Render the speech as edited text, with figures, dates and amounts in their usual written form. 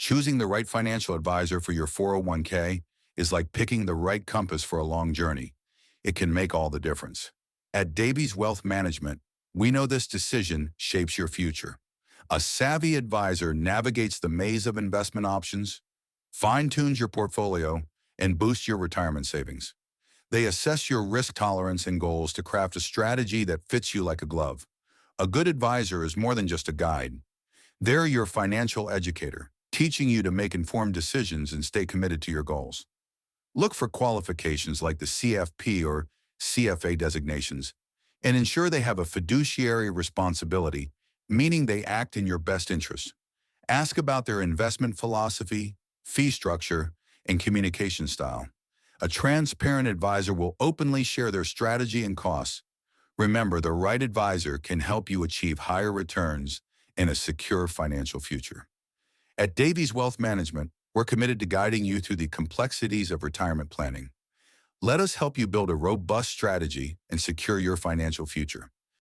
Choosing the right financial advisor for your 401k is like picking the right compass for a long journey. It can make all the difference. At Davies Wealth Management, we know this decision shapes your future. A savvy advisor navigates the maze of investment options, fine-tunes your portfolio, and boosts your retirement savings. They assess your risk tolerance and goals to craft a strategy that fits you like a glove. A good advisor is more than just a guide. They're your financial educator, teaching you to make informed decisions and stay committed to your goals. Look for qualifications like the CFP or CFA designations and ensure they have a fiduciary responsibility, meaning they act in your best interest. Ask about their investment philosophy, fee structure, and communication style. A transparent advisor will openly share their strategy and costs. Remember, the right advisor can help you achieve higher returns and a secure financial future. At Davies Wealth Management, we're committed to guiding you through the complexities of retirement planning. Let us help you build a robust strategy and secure your financial future.